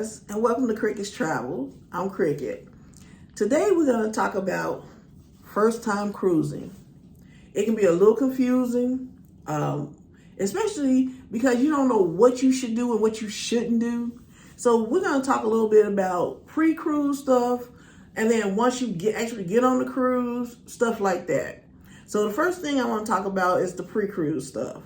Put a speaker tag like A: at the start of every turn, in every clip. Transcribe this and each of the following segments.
A: guys, and welcome to Cricket's Travel. I'm Cricket. Today we're going to talk about first time cruising. It can be a little confusing, especially because you don't know what you should do and what you shouldn't do. So we're going to talk a little bit about pre-cruise stuff, and then once you actually get on the cruise, stuff like that. So the first thing I want to talk about is the pre-cruise stuff.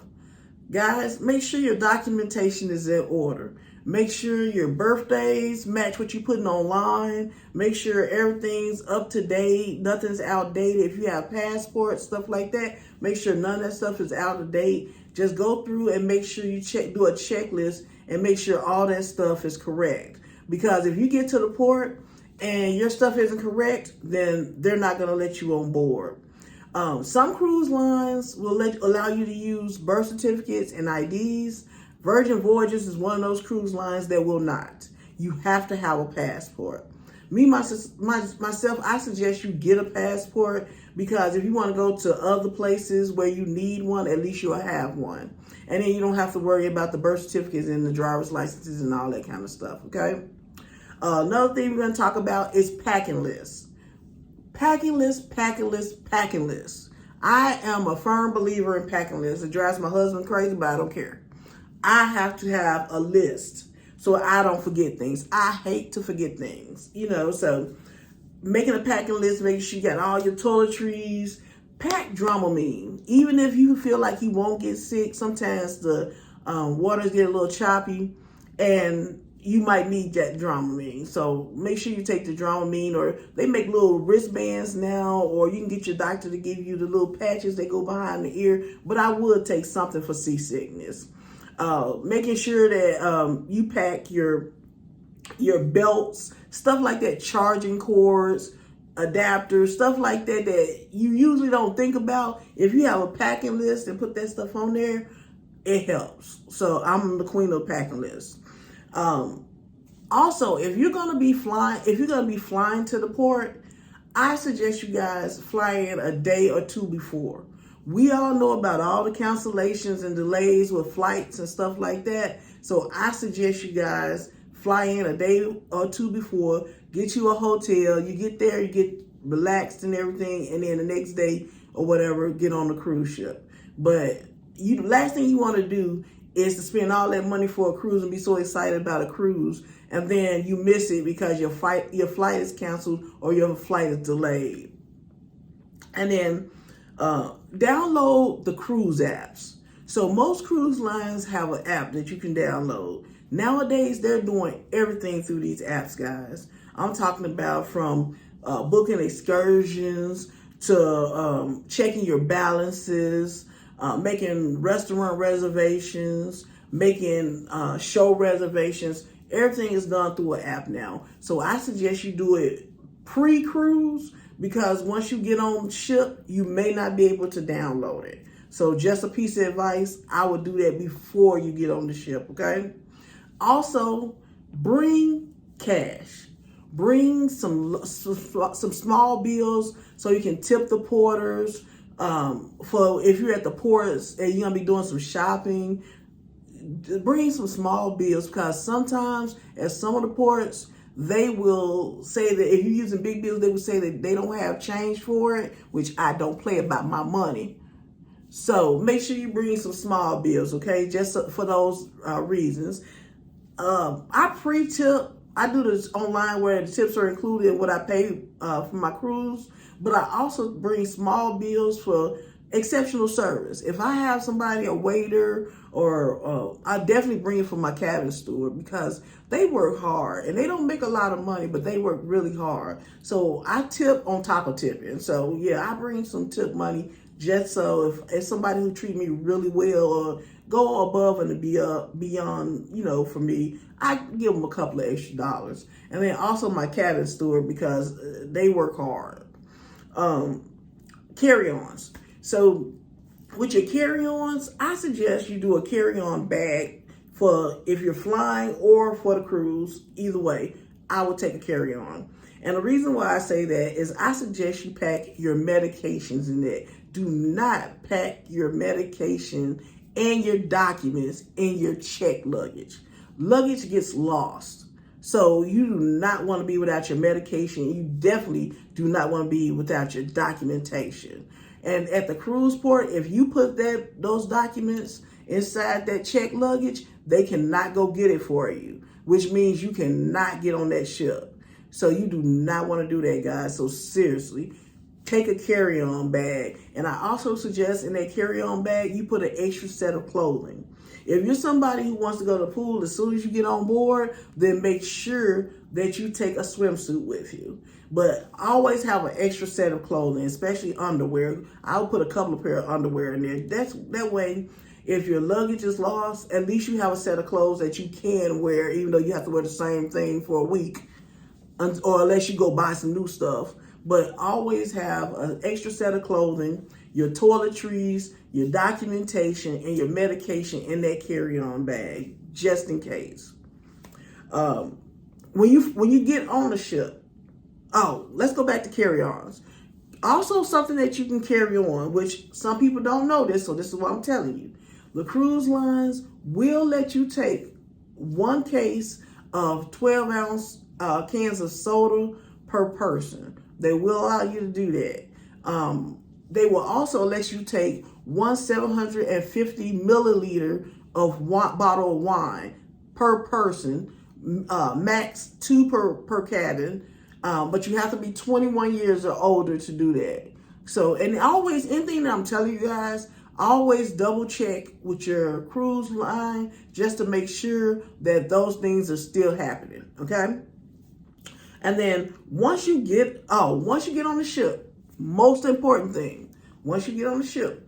A: Guys, make sure your documentation is in order. Make sure your birthdays match what you're putting online. Make sure everything's up to date. Nothing's outdated. If you have passports, stuff like that, make sure none of that stuff is out of date. Just go through and make sure you do a checklist and make sure all that stuff is correct. Because if you get to the port and your stuff isn't correct, then they're not going to let you on board. Some cruise lines will allow you to use birth certificates and IDs. Virgin Voyages is one of those cruise lines that will not. You have to have a passport. Myself, I suggest you get a passport because if you want to go to other places where you need one, at least you'll have one. And then you don't have to worry about the birth certificates and the driver's licenses and all that kind of stuff, okay? Another thing we're going to talk about is packing lists. Packing list. I am a firm believer in packing lists. It drives my husband crazy, but I don't care. I have to have a list so I don't forget things. I hate to forget things, so making a packing list, making sure you got all your toiletries, pack Dramamine. Even if you feel like you won't get sick, sometimes the waters get a little choppy and you might need that Dramamine. So make sure you take the Dramamine, or they make little wristbands now, or you can get your doctor to give you the little patches that go behind the ear. But I would take something for seasickness. Making sure that you pack your belts, stuff like that, charging cords, adapters, stuff like that that you usually don't think about. If you have a packing list and put that stuff on there, it helps. So I'm the queen of packing lists. Also, if you're going to be flying to the port, I suggest you guys fly in a day or two before. We all know about all the cancellations and delays with flights and stuff like that. So I suggest you guys fly in a day or two before, get you a hotel, you get there, you get relaxed and everything, and then the next day or whatever, get on the cruise ship. But the last thing you want to do is to spend all that money for a cruise and be so excited about a cruise, and then you miss it because your flight is canceled or your flight is delayed. And then download the cruise apps. So most cruise lines have an app that you can download. Nowadays, they're doing everything through these apps, guys. I'm talking about from booking excursions to checking your balances, making restaurant reservations, making show reservations. Everything is done through an app now. So I suggest you do it pre-cruise, because once you get on the ship, you may not be able to download it. So just a piece of advice, I would do that before you get on the ship, okay? Also, bring cash. Bring some small bills so you can tip the porters. For if you're at the ports and you're gonna be doing some shopping, bring some small bills, because sometimes at some of the ports they will say that if you're using big bills, they will say that they don't have change for it, which I don't play about my money. So make sure you bring some small bills, okay? Just for those reasons. I pre-tip. I do this online where the tips are included in what I pay for my cruise, but I also bring small bills for exceptional service. If I have somebody, a waiter, or I definitely bring it for my cabin steward, because they work hard and they don't make a lot of money, but they work really hard. So I tip on top of tipping. So yeah, I bring some tip money just so if somebody who treat me really well or go above and beyond, for me, I give them a couple of extra dollars. And then also my cabin steward, because they work hard. Carry-ons. So with your carry-ons, I suggest you do a carry-on bag for if you're flying or for the cruise. Either way, I would take a carry-on. And the reason why I say that is I suggest you pack your medications in there. Do not pack your medication and your documents in your checked luggage. Luggage gets lost. So you do not want to be without your medication. You definitely do not want to be without your documentation. And at the cruise port, if you put those documents inside that checked luggage, they cannot go get it for you, which means you cannot get on that ship. So you do not want to do that, guys. So seriously, take a carry-on bag. And I also suggest in that carry-on bag, you put an extra set of clothing. If you're somebody who wants to go to the pool as soon as you get on board, then make sure that you take a swimsuit with you. But always have an extra set of clothing, especially underwear. I'll put a couple of pair of underwear in there. That way, if your luggage is lost, at least you have a set of clothes that you can wear, even though you have to wear the same thing for a week, or unless you go buy some new stuff. But always have an extra set of clothing, your toiletries, your documentation, and your medication in that carry-on bag, just in case. When you get on the ship, let's go back to carry-ons. Also, something that you can carry on, which some people don't know this, so this is what I'm telling you. The cruise lines will let you take one case of 12-ounce cans of soda per person. They will allow you to do that. They will also let you take one 750 milliliter of bottle of wine per person, max 2 per cabin. But you have to be 21 years or older to do that. So, and always, anything that I'm telling you guys, always double check with your cruise line just to make sure that those things are still happening. Okay. And then once you get on the ship, most important thing, once you get on the ship,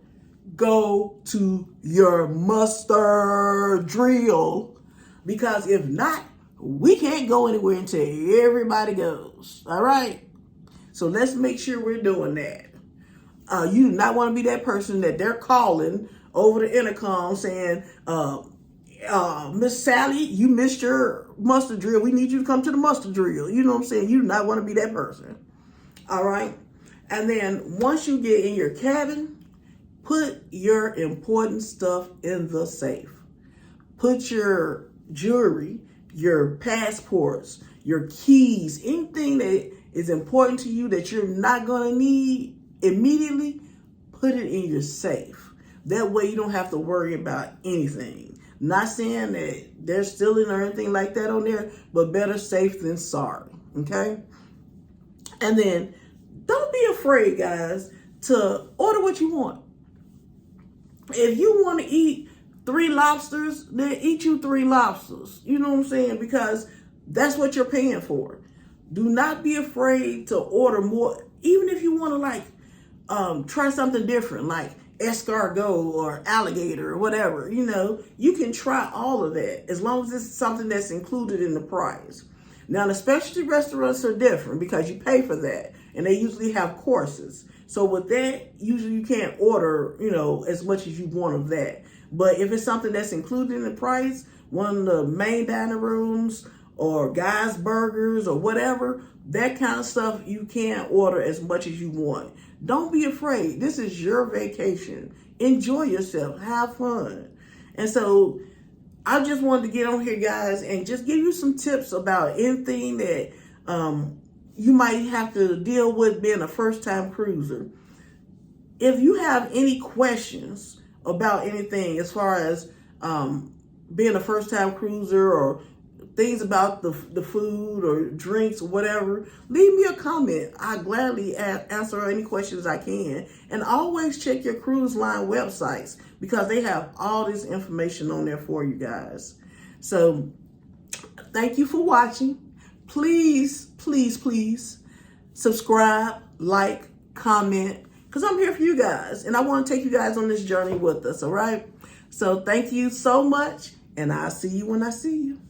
A: go to your muster drill, because if not, we can't go anywhere until everybody goes. All right. So let's make sure we're doing that. You do not want to be that person that they're calling over the intercom saying, Miss Sally, you missed your muster drill. We need you to come to the muster drill. You know what I'm saying? You do not want to be that person. All right. And then once you get in your cabin, put your important stuff in the safe. Put your jewelry, your passports, your keys, anything that is important to you that you're not going to need immediately, put it in your safe. That way you don't have to worry about anything. Not saying that they're stealing or anything like that on there, but better safe than sorry, okay? And then don't be afraid, guys, to order what you want. If you want to eat 3 lobsters, then eat you 3 lobsters. You know what I'm saying? Because that's what you're paying for. Do not be afraid to order more, even if you want to try something different, like escargot or alligator or whatever. You know, you can try all of that as long as it's something that's included in the price. Now, the specialty restaurants are different because you pay for that, and they usually have courses. So with that, usually you can't order, as much as you want of that. But if it's something that's included in the price, one of the main dining rooms or Guy's Burgers or whatever, that kind of stuff, you can order as much as you want. Don't be afraid. This is your vacation. Enjoy yourself. Have fun. And so I just wanted to get on here, guys, and just give you some tips about anything that you might have to deal with being a first-time cruiser. If you have any questions about anything as far as being a first-time cruiser or things about the food or drinks or whatever, leave me a comment. I gladly answer any questions I can. And always check your cruise line websites because they have all this information on there for you guys. So thank you for watching. Please, please, please subscribe, like, comment, because I'm here for you guys. And I want to take you guys on this journey with us, all right? So thank you so much, and I'll see you when I see you.